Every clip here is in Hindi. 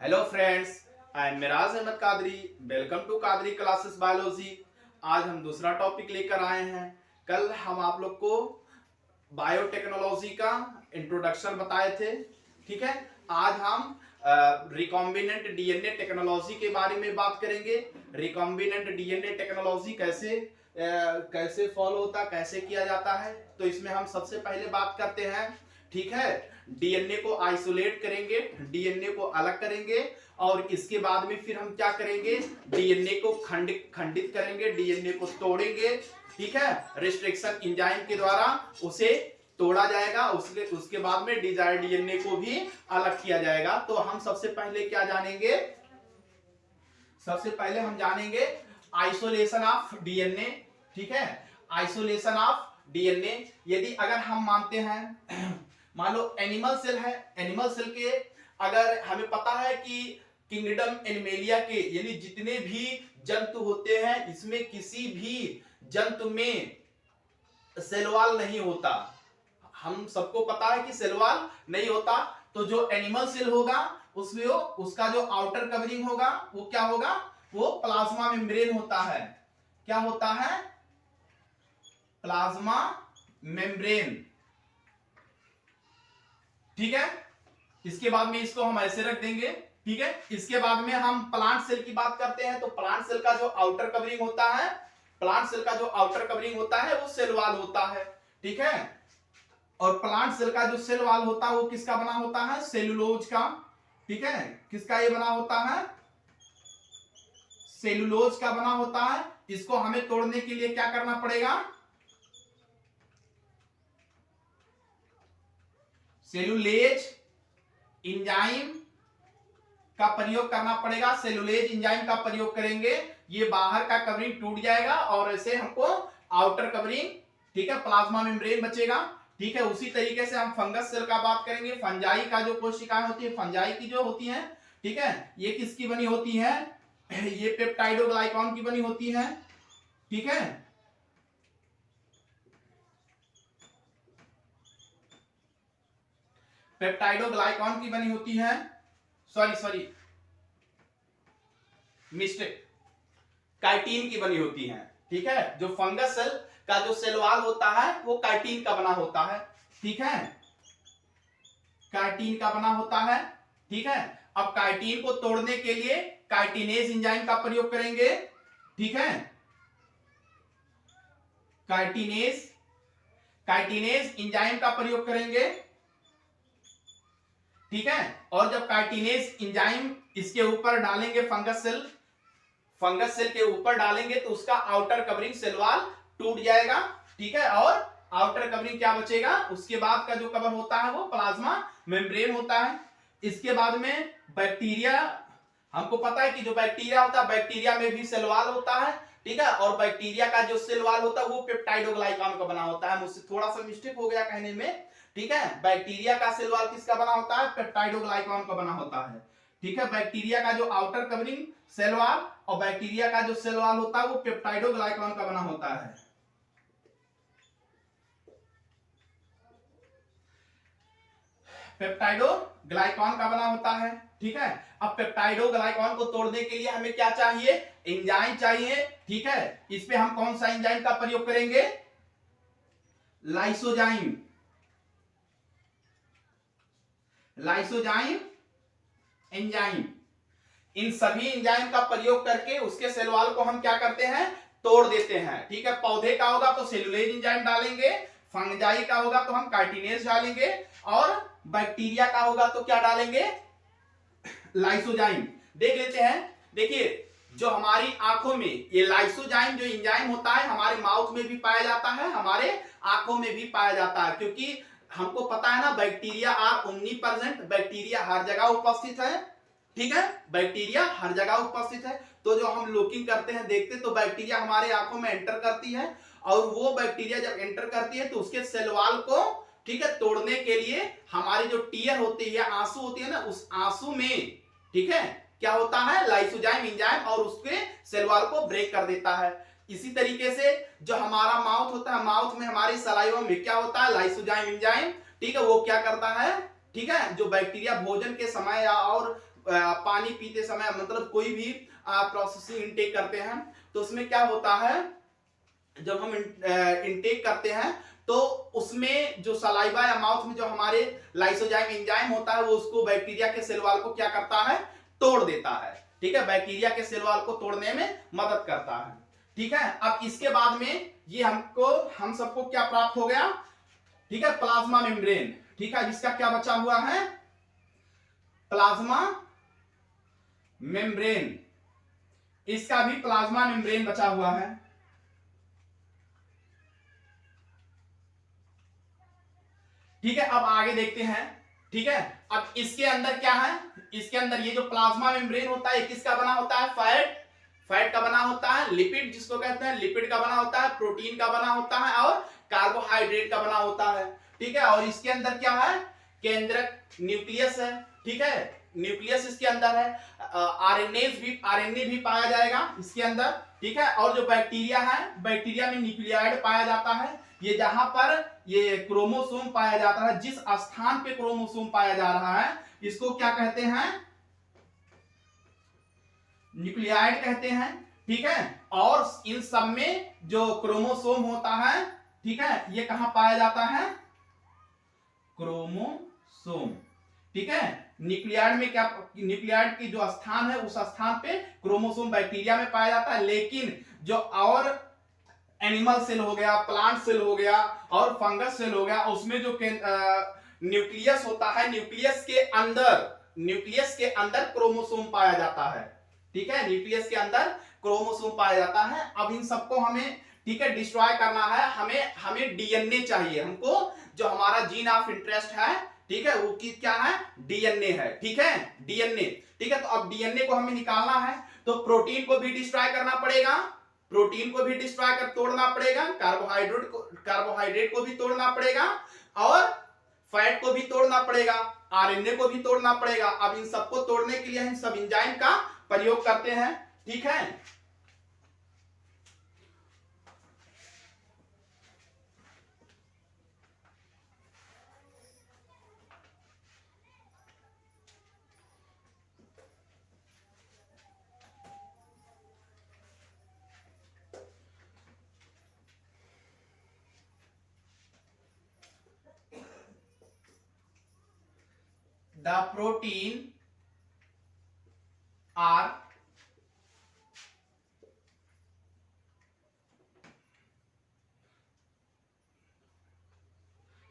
Hello friends, I am Miraj Ahmed Qadri. Welcome to Qadri classes biology. आज हम दूसरा टॉपिक लेकर आए हैं। कल हम आप लोग को बायोटेक्नोलॉजी का इंट्रोडक्शन बताए थे, ठीक है। आज हम रिकॉम्बिनेंट डीएनए टेक्नोलॉजी के बारे में बात करेंगे। रिकॉम्बिनेंट डीएनए टेक्नोलॉजी कैसे फॉलो होता, कैसे किया जाता है। तो इसमें हम सबसे पहले बात करते हैं, ठीक है। डीएनए को आइसोलेट करेंगे, डीएनए को अलग करेंगे और इसके बाद में फिर हम क्या करेंगे, डीएनए को खंडित करेंगे, डीएनए को तोड़ेंगे, ठीक है। रिस्ट्रिक्शन एंजाइम के द्वारा उसे तोड़ा जाएगा। उसके बाद में डिजायर्ड डीएनए को भी अलग किया जाएगा। तो हम सबसे पहले क्या जानेंगे, सबसे पहले हम जानेंगे आइसोलेशन ऑफ डीएनए, ठीक है। आइसोलेशन ऑफ डीएनए यदि अगर हम मानते हैं, मान लो एनिमल सेल है, एनिमल सेल के अगर हमें पता है कि किंगडम एनिमेलिया के यानी जितने भी जंतु होते हैं इसमें किसी भी जंतु में सेल वॉल नहीं होता। हम सबको पता है कि सेल वॉल नहीं होता। तो जो एनिमल सेल होगा उसमें उसका जो आउटर कवरिंग होगा वो क्या होगा, वो प्लाज्मा मेम्ब्रेन होता है। क्या होता है? प्लाज्मा मेम्ब्रेन, ठीक है। इसके बाद में इसको हम ऐसे रख देंगे, ठीक है। इसके बाद में हम प्लांट सेल की बात करते हैं। तो प्लांट सेल का जो आउटर कवरिंग होता है, प्लांट सेल का जो आउटर कवरिंग होता है वो सेल वॉल होता है, ठीक है। और प्लांट सेल का जो सेल वॉल होता है वो किसका बना होता है? सेलुलोज का, ठीक है। किसका ये बना होता है? सेलुलोज का बना होता है। इसको हमें तोड़ने के लिए क्या करना पड़ेगा? सेलुलेज एंजाइम का प्रयोग करना पड़ेगा। सेलुलेज एंजाइम का प्रयोग करेंगे, ये बाहर का कवरिंग टूट जाएगा और ऐसे हमको आउटर कवरिंग, ठीक है, प्लाज्मा मेम्ब्रेन बचेगा, ठीक है। उसी तरीके से हम फंगस सेल का बात करेंगे। फंजाई का जो कोशिकाएं होती है, फंजाई की जो होती हैं, ठीक है, ये किसकी बनी होती है? ये पेप्टाइडोग्लाइकॉन की बनी होती है, ठीक है। पेप्टाइडोग्लाइकॉन की बनी होती है, सॉरी मिस्टेक, काइटिन की बनी होती है, ठीक है। जो फंगस सेल का जो सेल वॉल होता है वो काइटिन का बना होता है, ठीक है। काइटिन का बना होता है, ठीक है। अब काइटिन को तोड़ने के लिए काइटिनेज एंजाइम का प्रयोग करेंगे, ठीक है। काइटिनेज एंजाइम का प्रयोग करेंगे, ठीक है। और जब काइटिनेज एंजाइम इसके ऊपर डालेंगे, फंगस सेल के ऊपर डालेंगे तो उसका आउटर कवरिंग सेल वॉल टूट जाएगा, ठीक है। और आउटर कवरिंग क्या बचेगा? उसके बाद का जो कवर होता है वो प्लाज्मा मेम्ब्रेन होता है। इसके बाद में बैक्टीरिया, हमको पता है कि जो बैक्टीरिया होता है बैक्टीरिया में भी सेल वॉल होता है, ठीक है। और बैक्टीरिया का जो सेल वॉल होता है वो पेप्टाइडोग्लाइकॉन का बना होता है। मुझसे थोड़ा सा मिस्टेक हो गया कहने में, ठीक है। बैक्टीरिया का सेल वॉल किसका बना होता है? पेप्टाइडोग्लाइकॉन का बना होता है, ठीक है। बैक्टीरिया का जो आउटर कवरिंग सेल वॉल और बैक्टीरिया का जो सेल वॉल होता है वो पेप्टाइडोग्लाइकॉन का बना होता है। पेप्टाइडोग्लाइकॉन का बना होता है, ठीक है। अब पेप्टाइडोग्लाइकॉन को तोड़ने के लिए हमें क्या चाहिए? एंजाइम चाहिए, ठीक है। इस पे हम कौन सा एंजाइम का प्रयोग करेंगे? Lysozyme, lysozyme enzyme. इन सभी एंजाइम का प्रयोग करके उसके सेल वॉल को हम क्या करते हैं? तोड़ देते हैं, ठीक है। पौधे का होगा तो सेलुलेज एंजाइम डालेंगे, फंजाई का होगा तो हम काइटिनेज डालेंगे और बैक्टीरिया का होगा तो क्या डालेंगे? लाइसोजाइम। देख लेते हैं, देखिए जो हमारी आंखों में ये लाइसोजाइम जो एंजाइम होता है हमारे माउथ में भी पाया जाता है, हमारे आंखों में भी पाया जाता है, क्योंकि हमको पता है ना बैक्टीरिया आर ओमनीप्रेजेंट, बैक्टीरिया हर जगह उपस्थित है, ठीक है। बैक्टीरिया हर जगह उपस्थित है। तो जो हम लुकिंग करते हैं, देखते तो बैक्टीरिया हमारे आंखों में एंटर करती है और वो बैक्टीरिया जब एंटर करती है तो उसके सेल वॉल को, ठीक है, तोड़ने के लिए हमारी जो टीयर होती है, आंसू होती है ना, उस आंसू में, ठीक है, क्या होता है? लाइसोजाइम एंजाइम और उसके सेल वॉल को ब्रेक कर देता है। इसी तरीके से जो हमारा माउथ होता है, माउथ में हमारी सलाइवा में क्या होता है? लाइसोजाइम एंजाइम, ठीक है। वो क्या करता है, ठीक है, जो बैक्टीरिया भोजन के समय या और पानी पीते समय मतलब कोई भी प्रोसेसिंग इनटेक करते हैं तो उसमें क्या होता है, जब हम इनटेक करते हैं तो उसमें जो सलाइवा या माउथ में जो हमारे लाइसोजाइम एंजाइम होता है वो उसको बैक्टीरिया के सेल वॉल को क्या करता है, तोड़ देता है। ठीक है, बैक्टीरिया के सेल वॉल को तोड़ने में मदद करता है। ठीक है, अब इसके बाद में ये हम सबको क्या प्राप्त हो गया, ठीक है, प्लाज्मा मेम्ब्रेन। ठीक है, जिसका क्या बचा हुआ है, प्लाज्मा मेम्ब्रेन, इसका भी प्लाज्मा मेम्ब्रेन बचा हुआ है। ठीक है, अब आगे देखते हैं। ठीक है, अब इसके अंदर क्या है, इसके अंदर ये जो प्लाज्मा मेम्ब्रेन होता है किसका बना होता है, फैट का बना होता है, लिपिड जिसको कहते हैं लिपिड का बना होता है, प्रोटीन का बना होता है और कार्बोहाइड्रेट का बना होता है। ठीक है, और इसके अंदर क्या है, केंद्रक न्यूक्लियस है। ठीक है, न्यूक्लियस इसके अंदर है, आरएनए भी पाया जाएगा इसके अंदर। ठीक है, और जो बैक्टीरिया है, बैक्टीरिया में न्यूक्लियाइड पाया जाता है। ये जहां पर ये क्रोमोसोम पाया जाता है, जिस स्थान पे क्रोमोसोम पाया जा रहा है इसको क्या कहते हैं, न्यूक्लियाइड कहते हैं। ठीक है, और इन सब में जो क्रोमोसोम होता है, ठीक है, ये कहां पाया जाता है, क्रोमोसोम। ठीक है, न्यूक्लियाइड में क्या, न्यूक्लियाइड की जो स्थान है उस स्थान पे क्रोमोसोम बैक्टीरिया में पाया जाता है, लेकिन जो और एनिमल सेल हो गया, प्लांट सेल हो गया और फंगस सेल हो गया, उसमें जो न्यूक्लियस होता है, न्यूक्लियस के अंदर क्रोमोसोम पाया जाता है। ठीक है, न्यूक्लियस के अंदर क्रोमोसोम पाया जाता है। अब इन सबको हमें, ठीक है, डिस्ट्रॉय करना है, हमें डीएनए चाहिए, हमको जो हमारा जीन ऑफ इंटरेस्ट है, ठीक है, वो क्या है, डीएनए है। ठीक है, डीएनए। ठीक है, तो अब डीएनए को हमें निकालना है तो प्रोटीन को भी डिस्ट्रॉय करना पड़ेगा, प्रोटीन को भी डिस्ट्रॉय कर तोड़ना पड़ेगा, कार्बोहाइड्रेट को भी तोड़ना पड़ेगा और फैट को भी तोड़ना पड़ेगा, आरएनए को भी तोड़ना पड़ेगा। अब इन सबको तोड़ने के लिए हम सब एंजाइम का प्रयोग करते हैं। ठीक है, the protein are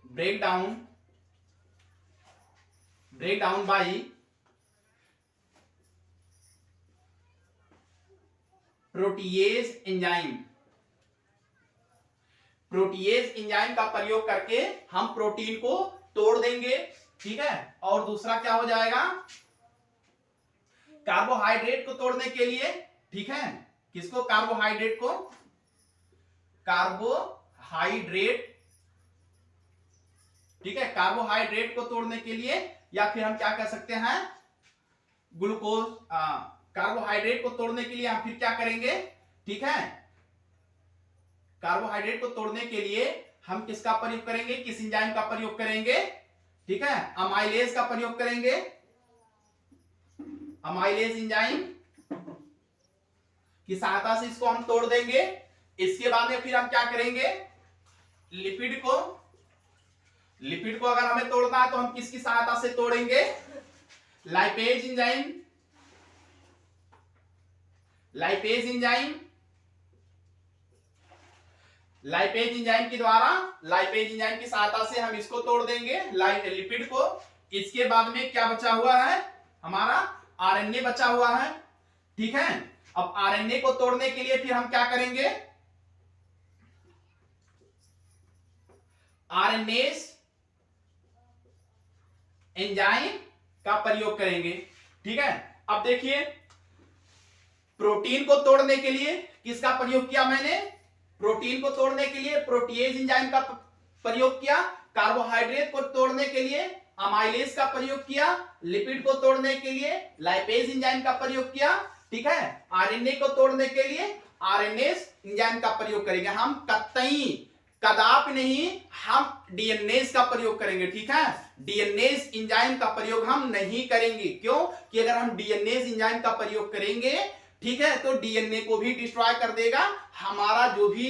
break down by protease enzyme. Protease enzyme का प्रयोग करके हम प्रोटीन को तोड़ देंगे। ठीक है, और दूसरा क्या हो जाएगा, कार्बोहाइड्रेट को तोड़ने के लिए, ठीक है, किसको, कार्बोहाइड्रेट को, कार्बोहाइड्रेट, ठीक है, कार्बोहाइड्रेट को तोड़ने के लिए, या फिर हम क्या कह सकते हैं, ग्लूकोज, कार्बोहाइड्रेट को तोड़ने के लिए हम फिर क्या करेंगे, ठीक है, कार्बोहाइड्रेट को तोड़ने के लिए हम किसका प्रयोग करेंगे, किस एंजाइम का प्रयोग करेंगे, ठीक है, अमाइलेज का प्रयोग करेंगे, अमाइलेज एंजाइम की सहायता से इसको हम तोड़ देंगे। इसके बाद में फिर हम क्या करेंगे, लिपिड को अगर हमें तोड़ना है तो हम किसकी सहायता से तोड़ेंगे, लाइपेज एंजाइम, लाइपेज एंजाइम के द्वारा, लाइपेज एंजाइम की सहायता से हम इसको तोड़ देंगे, लिपिड को। इसके बाद में क्या बचा हुआ है, हमारा आरएनए बचा हुआ है। ठीक है, अब आरएनए को तोड़ने के लिए फिर हम क्या करेंगे, आरएनएज एंजाइम का प्रयोग करेंगे। ठीक है, अब देखिए, प्रोटीन को तोड़ने के लिए किसका प्रयोग किया मैंने, प्रोटीन को तोड़ने के लिए प्रोटीएज एंजाइम का प्रयोग किया, कार्बोहाइड्रेट को तोड़ने के लिए अमाइलेज का प्रयोग किया, लिपिड को तोड़ने के लिए लाइपेज एंजाइम का प्रयोग किया। ठीक है, आरएनए को तोड़ने के लिए आरएनएज एंजाइम का प्रयोग करेंगे। हम कतई कदापि नहीं हम डीएनएस का प्रयोग करेंगे, ठीक है। डीएनएस एंजाइम का प्रयोग हम नहीं करेंगे। क्यों? कि अगर हम डीएनएस एंजाइम का प्रयोग करेंगे, ठीक है, तो डीएनए को भी डिस्ट्रॉय कर देगा, हमारा जो भी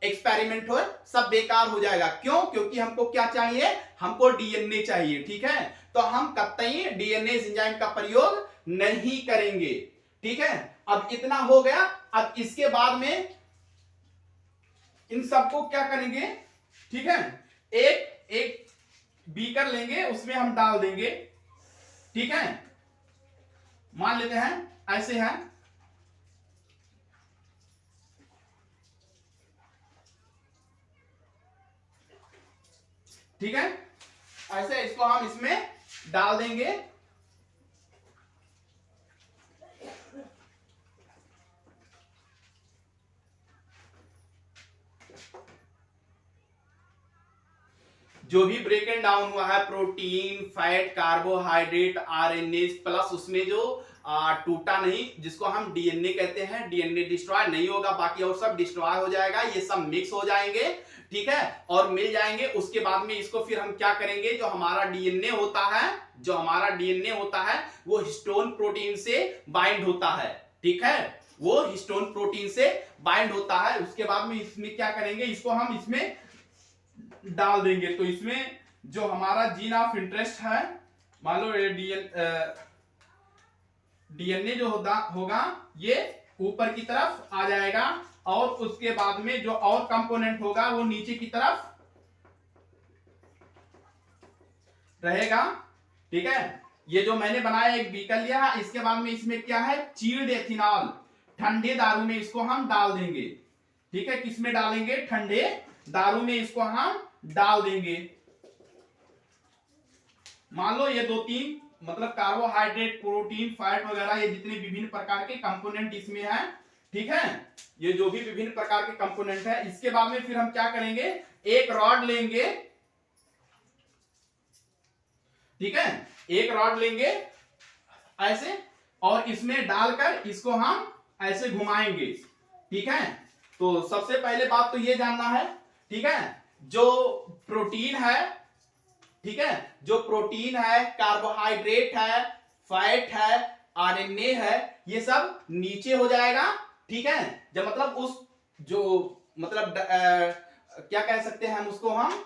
एक्सपेरिमेंट हो सब बेकार हो जाएगा। क्यों? क्योंकि हमको क्या चाहिए? हमको डीएनए चाहिए, ठीक है। तो हम कतई डीएनएस एंजाइम का प्रयोग नहीं करेंगे, ठीक है। अब इतना हो गया। अब इसके बाद में इन सबको क्या करेंगे, ठीक है, एक एक बीकर लेंगे, उसमें हम डाल देंगे, ठीक है। मान लेते हैं ऐसे है, ठीक है। ऐसे इसको हम इसमें डाल देंगे, जो भी ब्रेक एंड डाउन हुआ है, protein, fat, carbohydrate, RNA plus उसमें जो टूटा नहीं, जिसको हम डीएनए कहते हैं, डीएनए डिस्ट्रॉय नहीं होगा, बाकी और सब डिस्ट्रॉय हो जाएगा, ये सब मिक्स हो जाएंगे, ठीक है, और मिल जाएंगे। उसके बाद में इसको फिर हम क्या करेंगे, जो हमारा डीएनए होता है, जो हमारा डीएनए होता है वो हिस्टोन प्रोटीन से बाइंड होता है, ठीक है, वो हिस्टोन प्रोटीन से बाइंड होता है। उसके बाद में इसमें क्या करेंगे, इसको हम इसमें डाल देंगे। तो इसमें जो हमारा जीन ऑफ इंटरेस्ट है, मान लो डीएनए जो होगा ये ऊपर की तरफ आ जाएगा, और उसके बाद में जो और कंपोनेंट होगा वो नीचे की तरफ रहेगा, ठीक है। ये जो मैंने बनाया एक बीकर लिया है, इसके बाद में इसमें क्या है, चिल्ड एथिनॉल, ठंडे दारू में इसको हम डाल देंगे, ठीक है। किसमें डालेंगे? ठंडे दारू में इसको हम डाल देंगे। मान लो ये दो तीन मतलब कार्बोहाइड्रेट, प्रोटीन, फैट वगैरह, ये जितने विभिन्न प्रकार के कंपोनेंट इसमें हैं, ठीक है, ये जो भी विभिन्न प्रकार के कंपोनेंट है। इसके बाद में फिर हम क्या करेंगे, एक रॉड लेंगे, ठीक है, एक रॉड लेंगे ऐसे, और इसमें डालकर इसको हम ऐसे घुमाएंगे, ठीक है। तो सबसे पहले बात तो ये जानना है, ठीक है, जो प्रोटीन है, ठीक है, जो प्रोटीन है, कार्बोहाइड्रेट है, फैट है, आरएनए है, ये सब नीचे हो जाएगा, ठीक है। जब मतलब उस जो मतलब क्या कह सकते हैं हम उसको, हम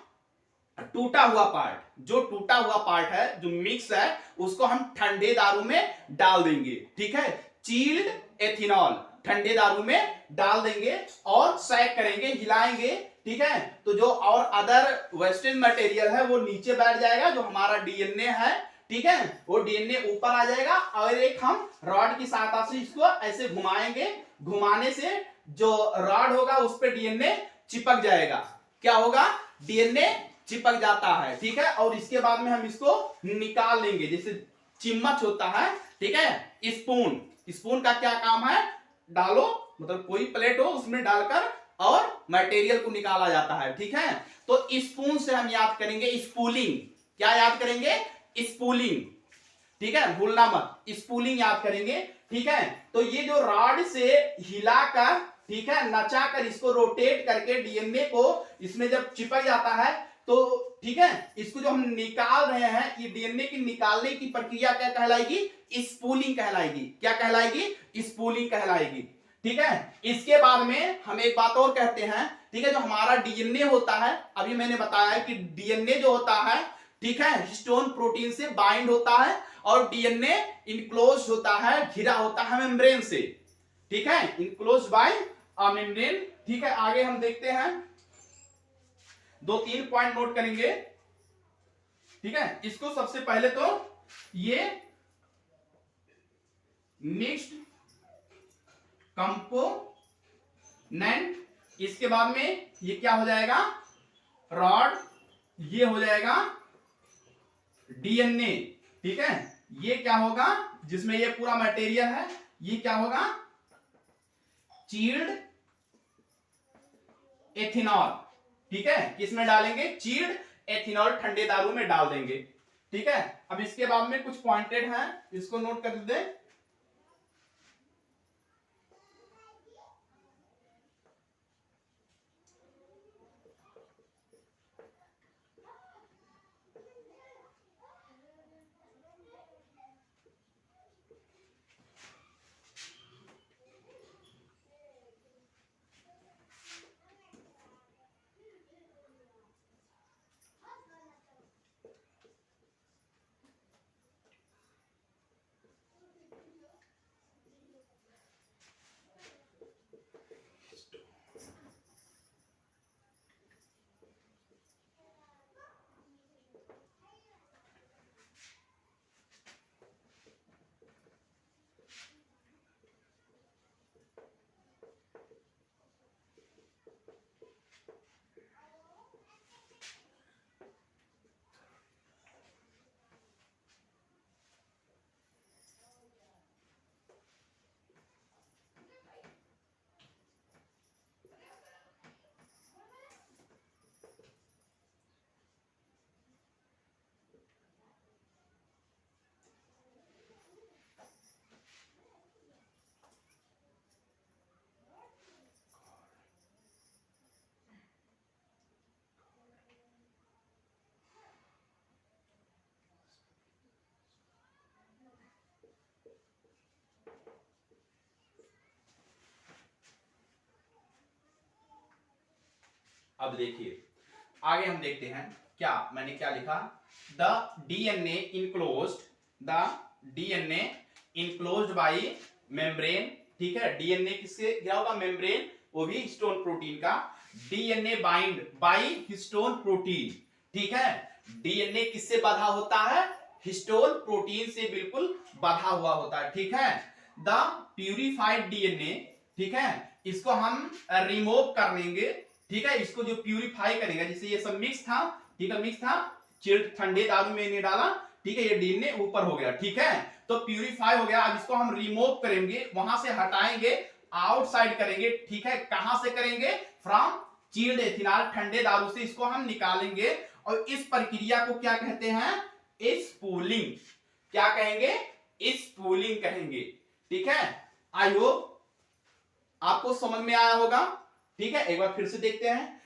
टूटा हुआ पार्ट, जो टूटा हुआ पार्ट है, जो मिक्स है, उसको हम ठंडे दारू में डाल देंगे, ठीक है। चिल्ड एथिनॉल ठंडे दारू में डाल देंगे और सैक करेंगे, हिलाएंगे, ठीक है। तो जो और अदर वेस्टर्न मटेरियल है वो नीचे बैठ जाएगा, जो हमारा डीएनए है, ठीक है, वो डीएनए ऊपर आ जाएगा, और एक हम रॉड की सहायता से इसको ऐसे घुमाएंगे। घुमाने से जो रॉड होगा उस पर डीएनए चिपक जाएगा। क्या होगा? डीएनए चिपक जाता है, ठीक है। और इसके बाद में हम इसको निकाल लेंगे, जैसे चिम्मच होता है, ठीक है, स्पून, स्पून का क्या काम है, डालो मतलब कोई प्लेट हो उसमें डालकर और मटेरियल को निकाला जाता है, ठीक है। तो स्पून से हम याद करेंगे स्पूलिंग। क्या याद करेंगे? स्पूलिंग, ठीक है, भूलना मत, स्पूलिंग याद करेंगे, ठीक है। तो ये जो रॉड से हिलाकर, ठीक है, नचाकर, इसको रोटेट करके डीएनए को इसमें जब चिपक जाता है, तो ठीक है, इसको जो हम निकाल रहे हैं, ये डीएनए की निकालने की प्रक्रिया क्या कहलाएगी? स्पूलिंग कहलाएगी। क्या कहलाएगी? स्पूलिंग कहलाएगी, ठीक है। इसके बाद में हम एक बात और कहते हैं, ठीक है, जो हमारा डीएनए होता है, अभी मैंने बताया कि डीएनए जो होता है, ठीक है, हिस्टोन प्रोटीन से बाइंड होता है, और डीएनए इनक्लोज होता है, घिरा होता है मेम्ब्रेन से, ठीक है, इनक्लोज बाय अ मेम्ब्रेन, ठीक है। आगे हम देखते हैं, दो तीन पॉइंट नोट करेंगे, ठीक है। इसको सबसे पहले तो ये मिक्स्ड कंपोनेंट, इसके बाद में ये क्या हो जाएगा? रॉड, ये हो जाएगा डीएनए, ठीक है। ये क्या होगा? जिसमें ये पूरा मटेरियल है, ये क्या होगा? चिल्ड एथिनॉल, ठीक है। किसमें डालेंगे? चिल्ड एथिनॉल, ठंडे दारू में डाल देंगे, ठीक है। अब इसके बाद में कुछ पॉइंटेड हैं, इसको नोट कर दे। अब देखिए आगे हम देखते हैं क्या मैंने क्या लिखा, the DNA enclosed by membrane, ठीक है। डीएनए किससे क्या होगा, मेम्ब्रेन, वो भी हिस्टोन प्रोटीन का। DNA bind by histone protein, ठीक है। डीएनए किससे बंधा होता है, हिस्टोन प्रोटीन से बिल्कुल बंधा हुआ होता है, ठीक है। द प्यूरिफाइड डीएनए, ठीक है, इसको हम रिमूव कर लेंगे, ठीक है। इसको जो प्यूरिफाई करेगा, जैसे ये सब मिक्स था, ठीक है, मिक्स था, चिल्ड ठंडे दारू में नहीं डाला, ठीक है, ये डीएनए ऊपर हो गया, ठीक है, तो प्यूरिफाई हो गया। अब इसको हम रिमूव करेंगे, वहां से हटाएंगे, आउटसाइड करेंगे, ठीक है। कहां से करेंगे, फ्रॉम चिल्ड एथिनॉल, ठंडे दारू से इसको हम निकालेंगे। और इस प्रक्रिया को क्या कहते हैं, स्पूलिंग, क्या कहेंगे, स्पूलिंग कहेंगे, ठीक है। आई होप आपको समझ में आया होगा, ठीक है। एक बार फिर से देखते हैं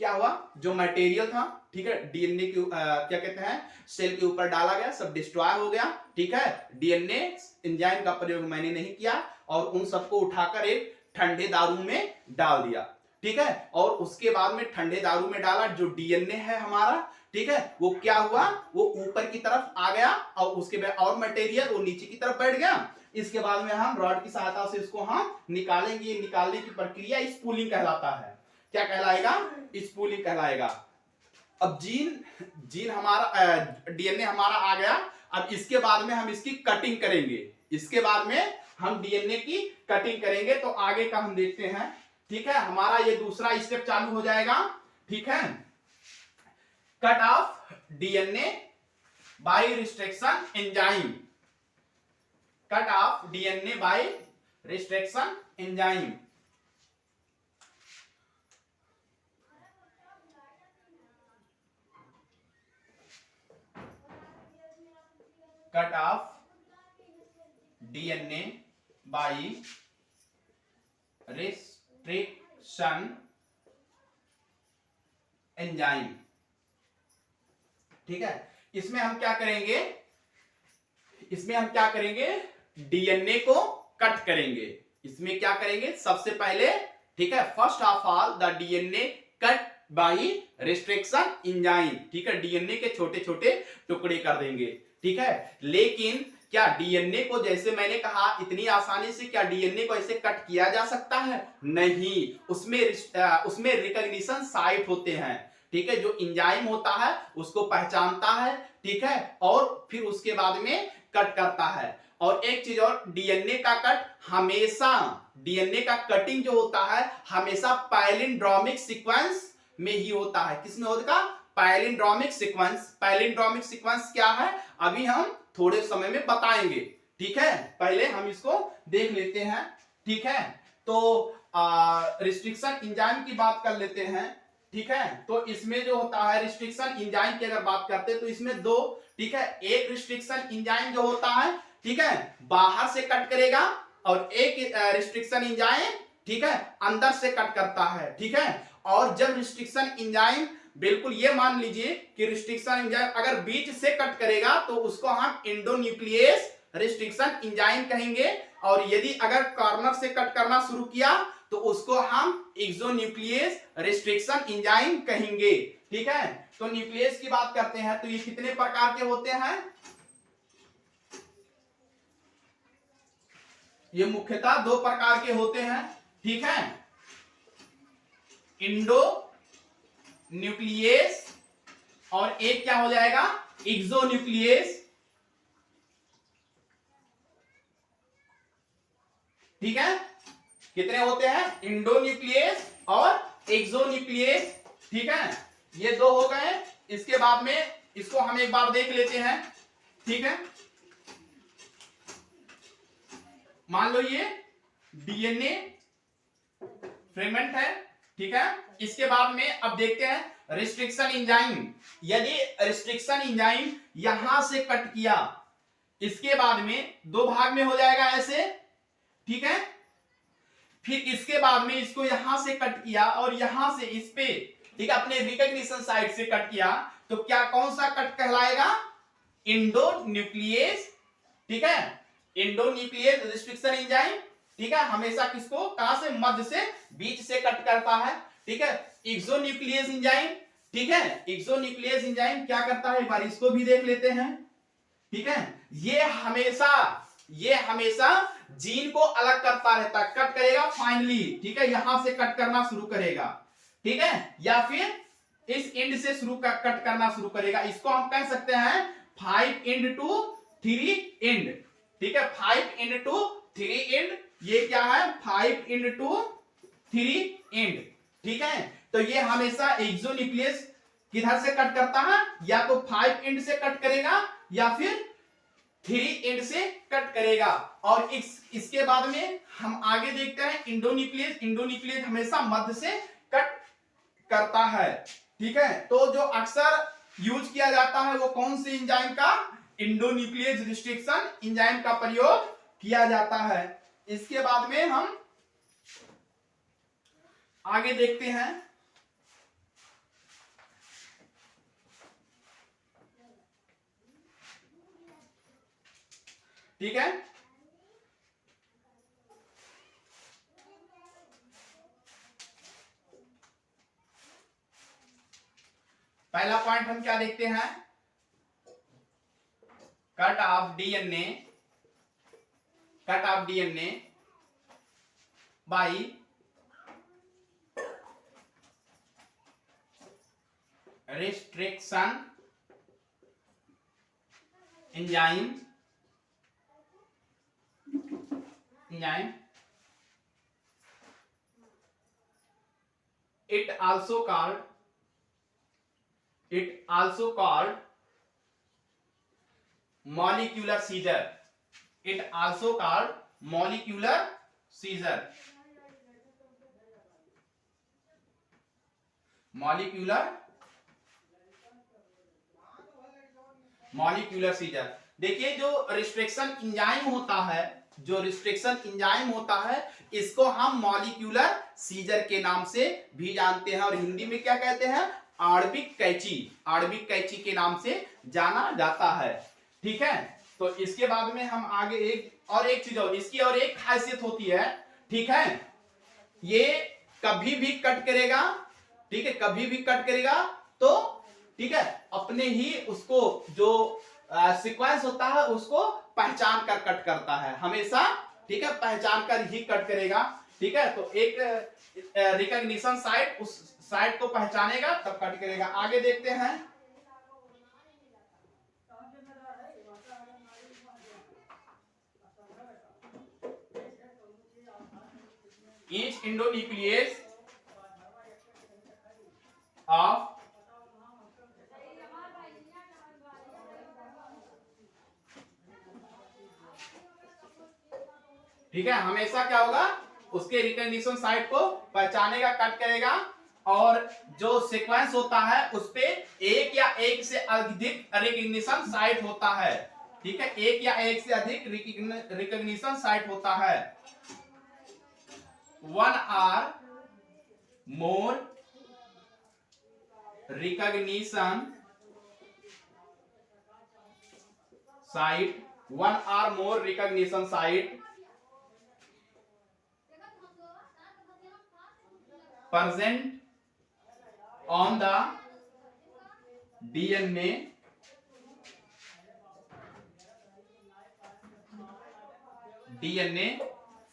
क्या हुआ, जो मटेरियल था, ठीक है, डीएनए के क्या कहते हैं, सेल के ऊपर डाला गया, सब डिस्ट्रॉय हो गया, ठीक है। डीएनए एंजाइम का प्रयोग मैंने नहीं किया और उन सबको उठाकर एक ठंडे दारू में डाल दिया, ठीक है। और उसके बाद में ठंडे दारू में डाला, जो डीएनए है हमारा, ठीक है, वो क्या हुआ, वो ऊपर की तरफ आ गया और उसके बाद और मटेरियल वो नीचे की तरफ बैठ गया। इसके बाद में हम रॉड की सहायता से इसको हम निकालेंगे। निकालने की प्रक्रिया स्पूलिंग कहलाता है। क्या कहलाएगा, स्पूलिंग कहलाएगा। अब जीन हमारा डीएनए हमारा आ गया। अब इसके बाद में हम इसकी कटिंग करेंगे, इसके बाद में हम डीएनए की कटिंग करेंगे। तो आगे का हम देखते हैं, ठीक है। हमारा ये दूसरा स्टेप चालू हो जाएगा, ठीक है। Cut off DNA by restriction enzyme, cut off DNA by restriction enzyme, cut off DNA by restriction enzyme, ठीक है। इसमें हम क्या करेंगे, इसमें हम क्या करेंगे, डीएनए को कट करेंगे। इसमें क्या करेंगे, सबसे पहले, ठीक है, first of all the DNA cut by restriction enzyme, ठीक है। डीएनए के छोटे छोटे टुकड़े कर देंगे, ठीक है। लेकिन क्या डीएनए को, जैसे मैंने कहा, इतनी आसानी से क्या डीएनए को ऐसे कट किया जा सकता है, नहीं। उसमें रिकॉग्निशन साइट होते हैं, ठीक है, जो एंजाइम होता है उसको पहचानता है, ठीक है, और फिर उसके बाद में कट करता है। और एक चीज और, डीएनए का कट हमेशा, डीएनए का कटिंग जो होता है हमेशा पैलिंड्रोमिक सीक्वेंस में ही होता है। किसमें होगा, पैलिंड्रोमिक सीक्वेंस। पैलिंड्रोमिक सीक्वेंस क्या है, अभी हम थोड़े समय में बताएंगे, ठीक है। पहले हम इसको देख लेते हैं, ठीक है। तो रिस्ट्रिक्शन एंजाइम की बात कर लेते हैं, ठीक है। तो इसमें जो होता है रिस्ट्रिक्शन एंजाइम की अगर बात करते हैं तो इसमें दो, ठीक है। एक रिस्ट्रिक्शन एंजाइम जो होता है, ठीक है, बाहर से कट करेगा, और एक रिस्ट्रिक्शन एंजाइम, ठीक है, अंदर से कट करता है, ठीक है। और जब रिस्ट्रिक्शन एंजाइम, बिल्कुल ये मान लीजिए कि रिस्ट्रिक्शन एंजाइम अगर बीच से कट करेगा तो उसको हम एंडोन्यूक्लियस रिस्ट्रिक्शन एंजाइम कहेंगे। और यदि अगर कॉर्नर से कट करना शुरू किया तो उसको हम एक्सोन्यूक्लियस रिस्ट्रिक्शन एंजाइम कहेंगे, ठीक है। तो न्यूक्लियस की बात करते हैं तो ये कितने प्रकार के होते हैं, ये मुख्यतः दो प्रकार के होते हैं, ठीक है। इंडो न्यूक्लियस और एक क्या हो जाएगा, एक्सोन्यूक्लियस, ठीक है। कितने होते हैं, इंडोन्यूक्लियस और एक्सोन्यूक्लियस, ठीक है। ये दो हो गए। इसके बाद में इसको हम एक बार देख लेते हैं, ठीक है। मान लो ये डीएनए फ्रेगमेंट है, ठीक है। इसके बाद में अब देखते हैं रिस्ट्रिक्शन एंजाइम। यदि रिस्ट्रिक्शन एंजाइम यहां से कट किया, इसके बाद में दो भाग में हो जाएगा ऐसे, ठीक है। फिर इसके बाद में इसको यहां से कट किया और यहां से इस पे, ठीक है, अपने रिकॉग्निशन साइड से कट किया, तो क्या कौन सा कट कहलाएगा, इंडोन्यूक्लियस, ठीक है। इंडोन्यूक्लियस रिस्ट्रिक्शन एंजाइम, ठीक है, हमेशा किसको, कहां से, मध्य से, बीच से कट करता है, ठीक है। एक्सोन्यूक्लियस एंजाइम, ठीक है, एक्सोन्यूक्लियस एंजाइम क्या करता है, एक बार इसको भी देख लेते हैं। ठीक है, ये हमेशा जीन को अलग करता रहता है, कट करेगा फाइनली, ठीक है, यहां से कट करना शुरू करेगा, ठीक है, या फिर इस एंड से कट करना शुरू करेगा। इसको हम कह सकते हैं 5 एंड टू 3 एंड, ठीक है, 5 एंड टू 3 एंड, ये क्या है 5 एंड टू 3 एंड, ठीक है। तो ये हमेशा एक्सोन्यूक्लियस किधर से कट करता है, या तो 5 एंड से कट करेगा या फिर 3 एंड से कट करेगा। और इसके बाद में हम आगे देखते हैं इंडोन्यूक्लियस। इंडोन्यूक्लियस हमेशा मध्य से कट करता है, ठीक है। तो जो अक्सर यूज किया जाता है वो कौन सी एंजाइम का, इंडोन्यूक्लियस रिस्ट्रिक्शन एंजाइम का प्रयोग किया जाता है। इसके बाद में हम आगे देखते हैं, ठीक है। पहला पॉइंट हम क्या देखते हैं, cut off DNA, cut off DNA by restriction enzyme, it also called molecular seizure, it also called molecular seizure, molecular seizure. देखिए जो रिस्ट्रिक्शन एंजाइम होता है, जो रिस्ट्रिक्शन एंजाइम होता है, इसको हम मॉलिक्यूलर सीजर के नाम से भी जानते हैं, और हिंदी में क्या कहते हैं, आणविक कैंची, आणविक कैंची के नाम से जाना जाता है, ठीक है। तो इसके बाद में हम आगे एक चीज और, इसकी और एक खासियत होती है, ठीक है, ये कभी भी कट करेगा, ठीक है, कभी भी कट करेगा तो, ठीक है, अपने ही उसको जो सीक्वेंस होता है उसको पहचान कर कट करता है हमेशा, ठीक है, पहचान कर ही कट करेगा, ठीक है। तो एक रिकॉग्निशन साइट, उस साइट को पहचानेगा तब कट करेगा। आगे देखते हैं, each endonuclease of ठीक है, हमेशा क्या होगा, उसके रिकॉग्निशन साइट को पहचानेगा, कट करेगा, और जो सीक्वेंस होता है उस पे एक या एक से अधिक रिकॉग्निशन साइट होता है, ठीक है, एक या एक से अधिक रिकॉग्निशन साइट होता है। 1 or more recognition site, 1 or more recognition site present on the DNA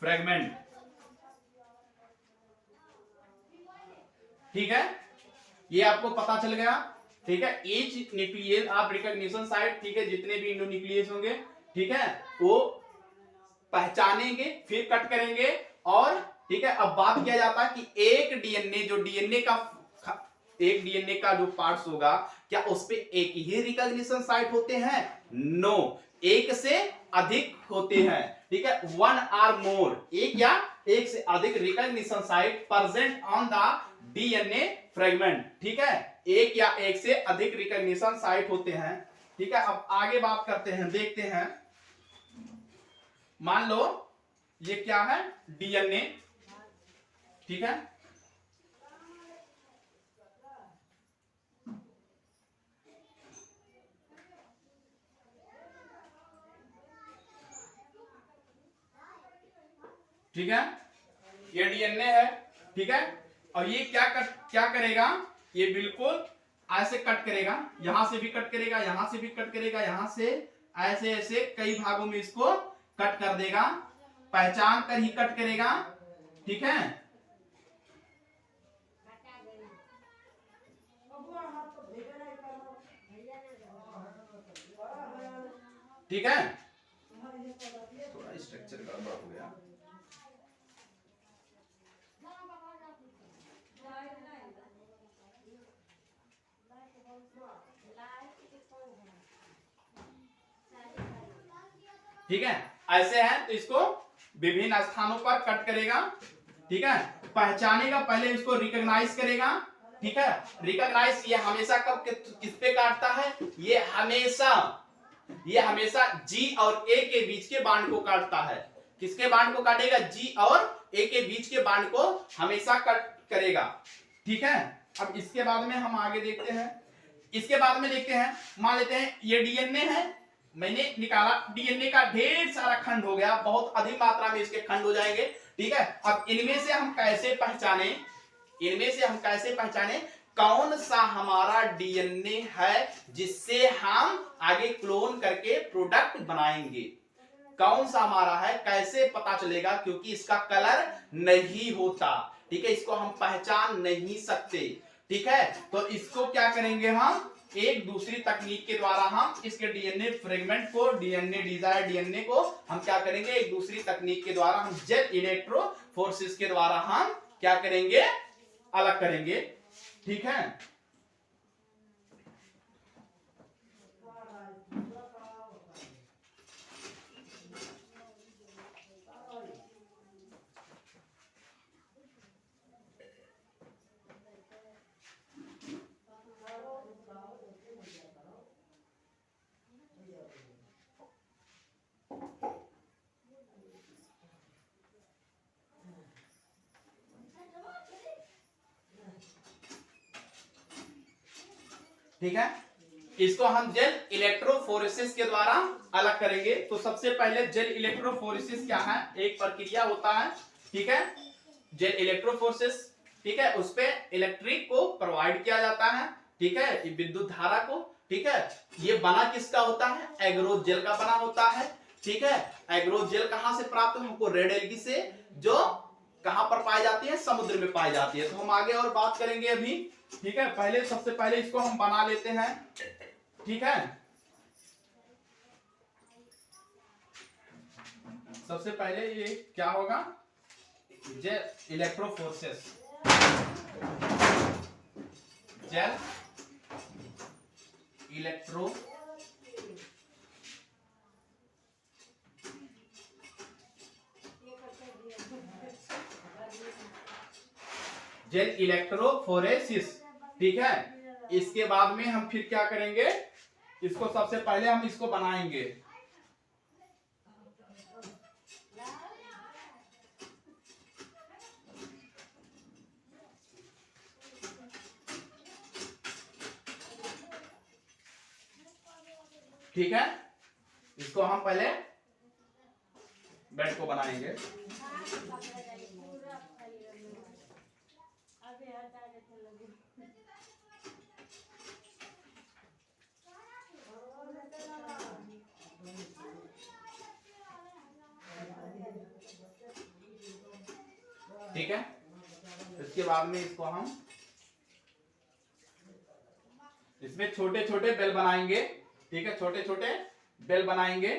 fragment, ठीक है, ये आपको पता चल गया, ठीक है। Each nucleus of recognition site, ठीक है, जितने भी इंडोन्यूक्लियस होंगे, ठीक है, वो पहचानेंगे फिर कट करेंगे। और ठीक है, अब बात किया जाता है कि एक डीएनए, जो एक डीएनए का जो पार्ट्स होगा, क्या उस पे एक ही रिकॉग्निशन साइट होते हैं? नो, एक से अधिक होते हैं, ठीक है। 1 or more, एक या एक से अधिक recognition site present on the DNA fragment, ठीक है, एक या एक से अधिक रिकॉग्निशन साइट होते हैं, ठीक है। अब आगे बात करते हैं, देखते हैं, मान लो ये क्या है, डीएनए, ठीक है, ठीक है, ये डीएनए है, ठीक है, और ये क्या करेगा, ये बिल्कुल ऐसे कट करेगा, यहां से भी कट करेगा, यहां से भी कट करेगा, यहां से ऐसे ऐसे कई भागों में इसको कट कर देगा, पहचान कर ही कट करेगा। ठीक है, ठीक है, थोड़ा स्ट्रक्चर गड़बड़ हो गया। ठीक है, ऐसे है तो इसको विभिन्न स्थानों पर कट करेगा। ठीक है, पहचानेगा, पहले इसको रिकॉग्नाइज करेगा। ठीक है, रिकॉग्नाइज ये हमेशा कब किस पे काटता है, ये हमेशा जी और ए के बीच के बांड को काटता है। किसके बांड को काटेगा, जी और ए के बीच के बांड को हमेशा कट करेगा। ठीक है, अब इसके बाद में हम आगे देखते हैं। इसके बाद में देखते हैं, मान लेते हैं ये डीएनए है, मैंने निकाला, डीएनए का ढेर सारा खंड हो गया, बहुत अधिक मात्रा में इसके खंड हो जाएंगे। ठीक है, अब इनमें से हम कैसे पहचाने कौन सा हमारा डीएनए है जिससे हम आगे क्लोन करके प्रोडक्ट बनाएंगे, कौन सा हमारा है, कैसे पता चलेगा, क्योंकि इसका कलर नहीं होता। ठीक है, इसको हम पहचान नहीं सकते। ठीक है, तो इसको क्या करेंगे, हम एक दूसरी तकनीक के द्वारा हम इसके डीएनए फ्रेगमेंट को, डीएनए डिजायर डीएनए को हम क्या करेंगे, एक दूसरी तकनीक के द्वारा हम जेट इलेक्ट्रोफोरेसिस के द्वारा हम क्या करेंगे, अलग करेंगे। ठीक है, ठीक है, इसको हम जेल इलेक्ट्रोफोरेसिस के द्वारा अलग करेंगे। तो सबसे पहले जेल इलेक्ट्रोफोरेसिस क्या है, एक प्रक्रिया होता है। ठीक है, जेल इलेक्ट्रोफोरेसिस, ठीक है, उस पे इलेक्ट्रिक को प्रोवाइड किया जाता है। ठीक है, विद्युत धारा को। ठीक है, ये बना किसका होता है, एग्रो जेल का बना होता है। ठीक है, एग्रो जेल कहां से प्राप्त हमको, रेड एल्गी से, जो कहां पर पाई जाती है, समुद्र में पाई जाती है। तो हम आगे और बात करेंगे अभी। ठीक है, पहले सबसे पहले इसको हम बना लेते हैं। ठीक है, सबसे पहले ये क्या होगा, gel electrophoresis, gel electro gel electrophoresis. ठीक है, इसके बाद में हम फिर क्या करेंगे, इसको सबसे पहले हम इसको बनाएंगे। ठीक है, इसको हम पहले बेड को बनाएंगे। ठीक है, इसके बाद में इसको हम इसमें छोटे छोटे बेल बनाएंगे। ठीक है, छोटे छोटे बेल बनाएंगे।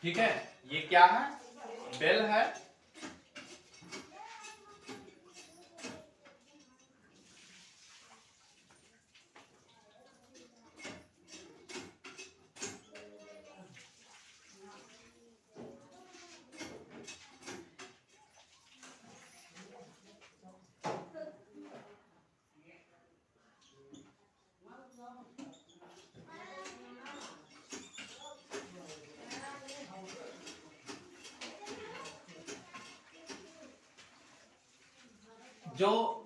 ठीक है, ये क्या है, बेल है। जो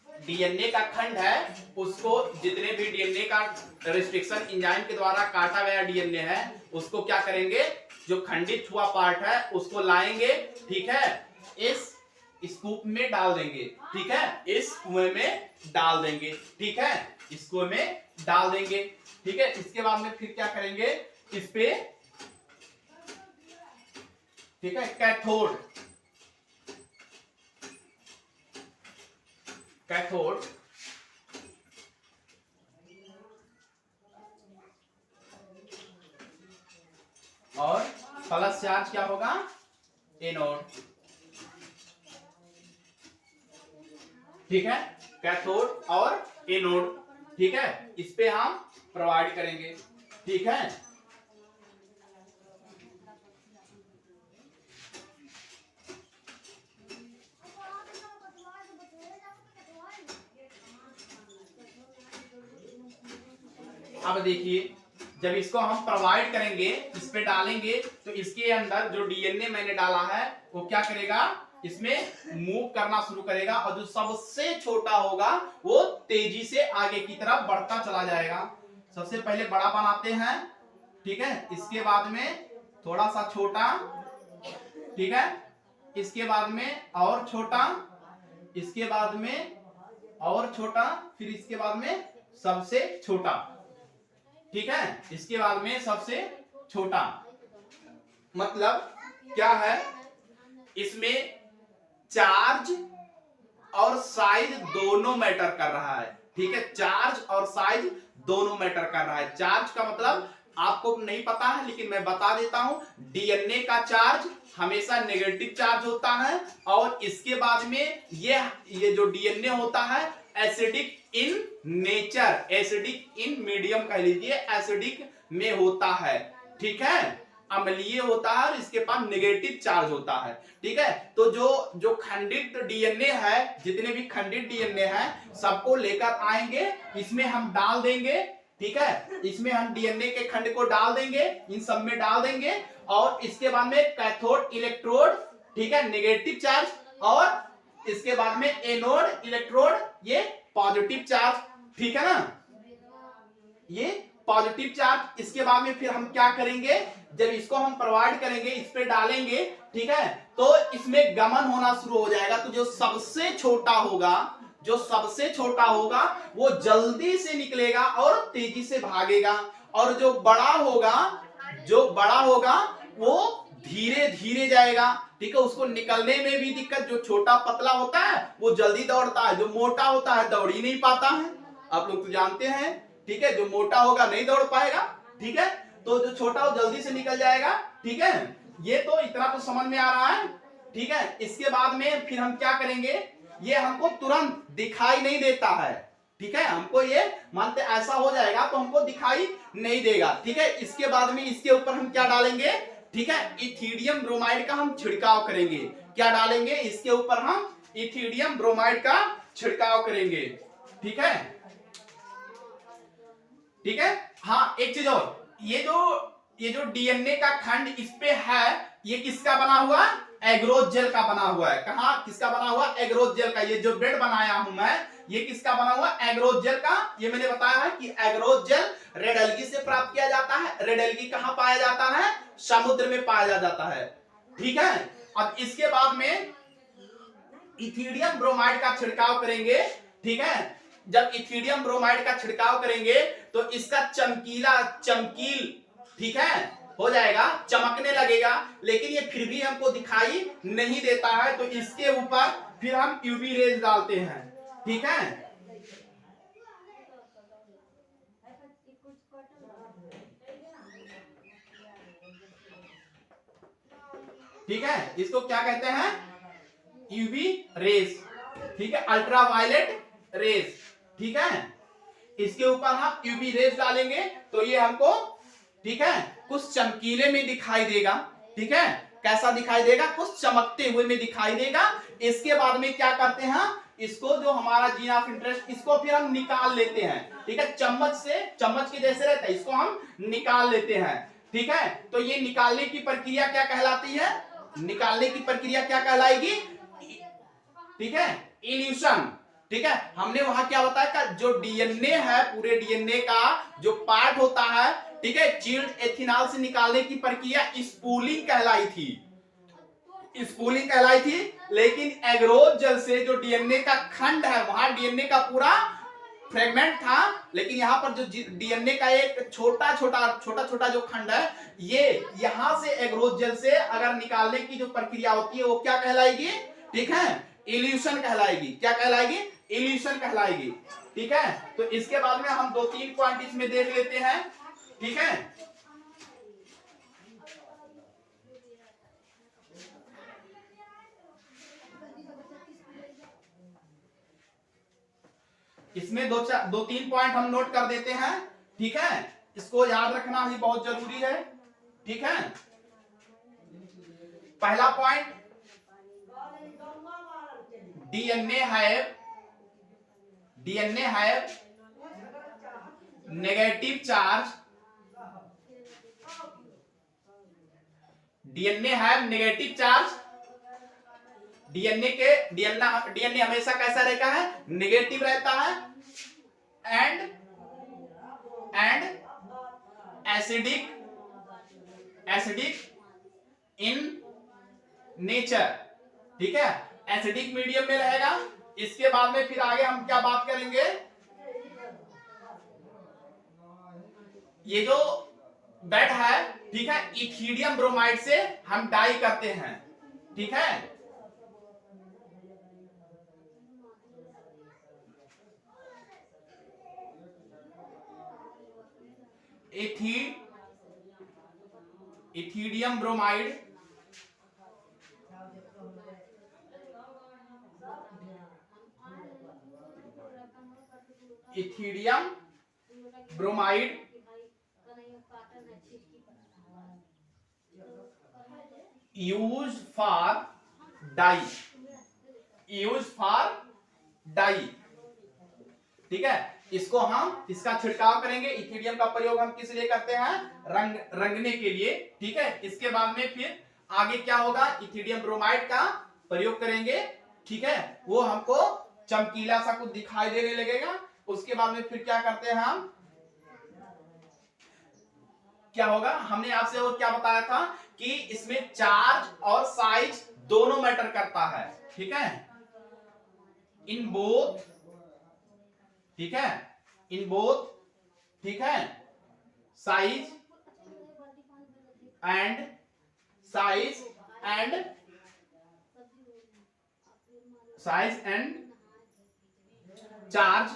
डीएनए का खंड है उसको, जितने भी डीएनए का रेस्ट्रिक्शन एंजाइम के द्वारा काटा गया डीएनए है उसको क्या करेंगे, जो खंडित हुआ पार्ट है उसको लाएंगे, ठीक है, इस स्कूप में डाल देंगे, ठीक है, इस कुएं में डाल देंगे, ठीक है, इस कुएं में डाल देंगे, ठीक है। इसके बाद में फिर क्या करेंगे, इस पे, ठीक है, कैथोड, कैथोड और प्लस चार्ज क्या होगा, एनोड, ठीक है, कैथोड और एनोड, ठीक है, इस पे हम प्रोवाइड करेंगे, ठीक है। अब देखिए, जब इसको हम प्रोवाइड करेंगे, इस पे डालेंगे, तो इसके अंदर जो डीएनए मैंने डाला है वो क्या करेगा, इसमें मूव करना शुरू करेगा और जो सबसे छोटा होगा वो तेजी से आगे की तरफ बढ़ता चला जाएगा। सबसे पहले बड़ा बनाते हैं, ठीक है, इसके बाद में थोड़ा सा छोटा, ठीक है, इसके बाद में और छोटा, इसके बाद में और छोटा, फिर इसके बाद में सबसे छोटा, ठीक है, इसके बाद में सबसे छोटा। मतलब क्या है, इसमें चार्ज और साइज दोनों मैटर कर रहा है, ठीक है, चार्ज और साइज दोनों मैटर कर रहा है। चार्ज का मतलब आपको नहीं पता है लेकिन मैं बता देता हूं, डीएनए का चार्ज हमेशा नेगेटिव चार्ज होता है और इसके बाद में ये जो डीएनए होता है acidic in nature, acidic in medium कह लीजिए, एसिडिक में होता है, ठीक है, अम्लीय होता है और इसके पास नेगेटिव चार्ज होता है, ठीक है। तो जो खंडित डीएनए है, जितने भी खंडित डीएनए है सबको लेकर आएंगे, इसमें हम डाल देंगे, ठीक है, इसमें हम डीएनए के खंड को डाल देंगे, इन सब में डाल देंगे और इसके बाद में कैथोड इलेक्ट्रोड, ठीक है, नेगेटिव चार्ज, और इसके बाद में एनोड इलेक्ट्रोड, ये पॉजिटिव चार्ज, ठीक है ना, ये पॉजिटिव चार्ज। इसके बाद में फिर हम क्या करेंगे, जब इसको हम प्रोवाइड करेंगे, इस पे डालेंगे, ठीक है, तो इसमें गमन होना शुरू हो जाएगा। तो जो सबसे छोटा होगा, जो सबसे छोटा होगा वो जल्दी से निकलेगा और तेजी से भागेगा, और जो बड़ा होगा, जो बड़ा होगा वो धीरे धीरे जाएगा, ठीक है, उसको निकलने में भी दिक्कत। जो छोटा पतला होता है वो जल्दी दौड़ता है, जो मोटा होता है दौड़ ही नहीं पाता है, आप लोग तो जानते हैं, ठीक है, जो मोटा होगा नहीं दौड़ पाएगा, ठीक है, तो जो छोटा वो जल्दी से निकल जाएगा, ठीक है, ये तो इतना तो समझ में आ रहा है, ठीक है। इसके बाद में फिर हम क्या करेंगे, ये हमको तुरंत दिखाई नहीं देता है, ठीक है, हमको ये मानते ऐसा हो जाएगा तो हमको दिखाई नहीं देगा, ठीक है। इसके बाद में इसके ऊपर हम क्या डालेंगे, ठीक है, इथिडियम ब्रोमाइड का हम छिड़काव करेंगे। क्या डालेंगे, इसके ऊपर हम इथिडियम ब्रोमाइड का छिड़काव करेंगे, ठीक है, ठीक है। हाँ, एक चीज और, ये जो डीएनए का खंड इस पे है, ये किसका बना हुआ, एग्रोज जेल का बना हुआ है। कहा किसका बना हुआ, एग्रोज जेल का। ये जो ब्रेड बनाया हूं मैं, ये किसका बना हुआ, एग्रोज जेल का। ये मैंने बताया है कि एग्रोज जेल रेड एल्गी से प्राप्त किया जाता है। रेड एल्गी कहां पाया जाता है, समुद्र में पाया जाता है, ठीक है। अब इसके बाद में इथिडियम ब्रोमाइड का छिड़काव करेंगे, ठीक है। जब इथिडियम ब्रोमाइड का छिड़काव करेंगे तो इसका चमकील, ठीक है, हो जाएगा, चमकने लगेगा, लेकिन ये फिर भी हमको दिखाई नहीं देता है। तो इसके ऊपर फिर हम यूवी रेज डालते हैं, ठीक है, ठीक है, इसको क्या कहते हैं, यूवी रेज, ठीक है, अल्ट्रावायलेट रेज, ठीक है। इसके ऊपर हम यूवी रेज डालेंगे तो ये हमको, ठीक है, कुछ चमकीले में दिखाई देगा, ठीक है, कैसा दिखाई देगा, कुछ चमकते हुए में दिखाई देगा। इसके बाद में क्या करते हैं, इसको जो हमारा जीन ऑफ इंटरेस्ट, इसको फिर हम निकाल लेते हैं, ठीक है, चम्मच के जैसे रहता है, इसको हम निकाल लेते हैं, ठीक है। तो ये निकालने की प्रक्रिया क्या कहलाती है, निकालने की प्रक्रिया क्या कहलाएगी, ठीक है, इल्यूशन। ठीक है, हमने वहां क्या बताया कि जो डीएनए है, पूरे डीएनए का जो पार्ट होता है, ठीक है, चिल्ड एथिनॉल से निकालने की प्रक्रिया स्पूलिंग कहलाई थी, स्पूलिंग कहलाई थी। लेकिन एग्रोज जेल से जो डीएनए का खंड है, वहां डीएनए का पूरा फ्रेगमेंट था, लेकिन यहाँ पर जो डीएनए का एक छोटा छोटा जो खंड है, ये यहां से एग्रोज जेल से अगर निकालने की जो प्रक्रिया होती है वो क्या कहलाएगी? ठीक है, इल्यूशन कहलाएगी। क्या कहलाएगी? इल्यूशन कहलाएगी। ठीक है, तो इसके बाद में हम 2-3 पॉइंट इसमें देख लेते हैं। ठीक है, इसमें 2-3 पॉइंट हम नोट कर देते हैं। ठीक है, इसको याद रखना ही बहुत जरूरी है। ठीक है, पहला पॉइंट, डीएनए है नेगेटिव चार्ज, डीएनए है नेगेटिव चार्ज। डीएनए हमेशा कैसा रहता है? नेगेटिव रहता है एंड एसिडिक इन नेचर। ठीक है, एसिडिक मीडियम में रहेगा। इसके बाद में फिर आगे हम क्या बात करेंगे? ये जो बेड है, ठीक है, इथिडियम ब्रोमाइड से हम डाई करते हैं। ठीक है, ethidium bromide use for dye. ठीक है, इसको हम इसका छिड़काव करेंगे। इथिडियम का प्रयोग हम किस लिए करते हैं? रंगने के लिए। ठीक है, इसके बाद में फिर आगे क्या होगा? इथिडियम ब्रोमाइड का प्रयोग करेंगे। ठीक है, वो हमको चमकीला सा कुछ दिखाई देने लगेगा। उसके बाद में फिर क्या करते हैं हम? क्या होगा? हमने आपसे और क्या बताया था कि इसमें चार्ज और साइज दोनों मैटर करता है। ठीक है, इन बोथ, ठीक है, इन बोथ, ठीक है, size and charge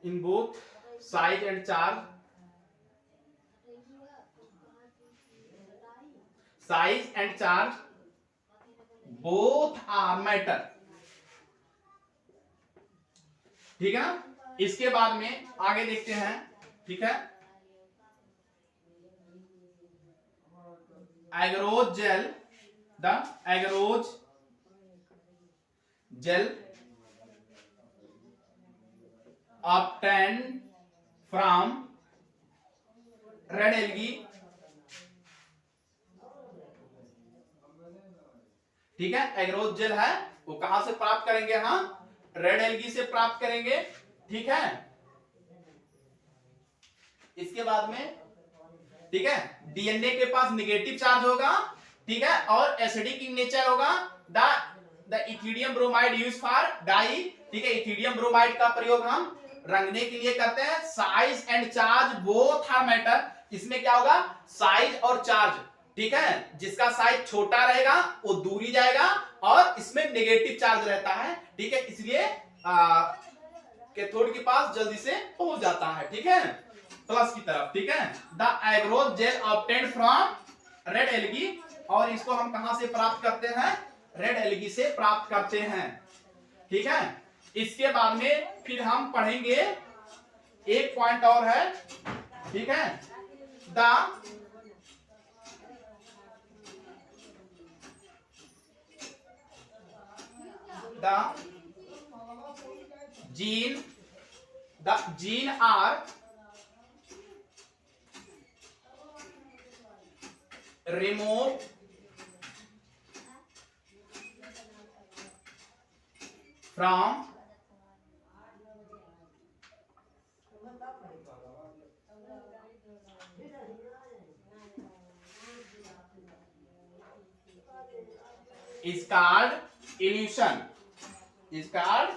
in both size and charge, both are matter। ठीक है ना? इसके बाद में आगे देखते हैं। ठीक है, agarose gel, the agarose gel obtained from red algae। ठीक है, एग्रोज जेल है वो कहां से प्राप्त करेंगे? हम रेड एल्गी से प्राप्त करेंगे। ठीक है, इसके बाद में, ठीक है, डीएनए के पास नेगेटिव चार्ज होगा, ठीक है, और एसिडिक इन नेचर होगा। The ethidium bromide use for dye. ठीक है, इथिडियम ब्रोमाइड का प्रयोग हम रंगने के लिए करते हैं। Size and charge both are matter. इसमें क्या होगा? साइज और चार्ज। ठीक है, जिसका साइज छोटा रहेगा वो दूरी जाएगा और इसमें नेगेटिव चार्ज रहता है। ठीक है, इसलिए कैथोड के पास जल्दी से पहुंच जाता है। ठीक है, प्लस की तरफ। ठीक है, the agarose gel obtained from red algae. और इसको हम कहां से प्राप्त करते हैं? रेड एल्गी से प्राप्त करते हैं। ठीक है, इसके बाद में फिर हम पढ़ेंगे, एक पॉइंट और है। ठीक है, the gene are removed from is called illusion, is called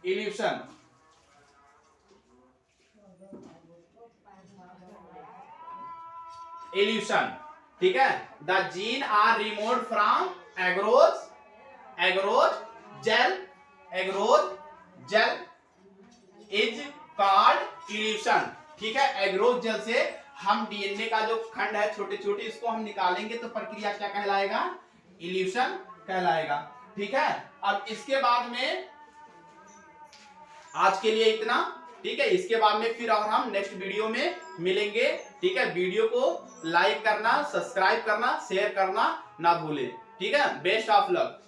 illusion. Illusion, ठीक है. The gene are removed from agarose gel is called illusion. ठीक है. एग्रोज जेल से हम डीएनए का जो खंड है छोटे छोटे इसको हम निकालेंगे तो प्रक्रिया क्या कहलाएगा? इल्यूशन कहलाएगा. ठीक है. अब इसके बाद में आज के लिए इतना. ठीक है. इसके बाद में फिर और हम नेक्स्ट वीडियो में मिलेंगे. ठीक है. वीडियो को लाइक करना, सब्सक्राइब करना, शेयर करना ना भूलें. ठीक है. Best of luck.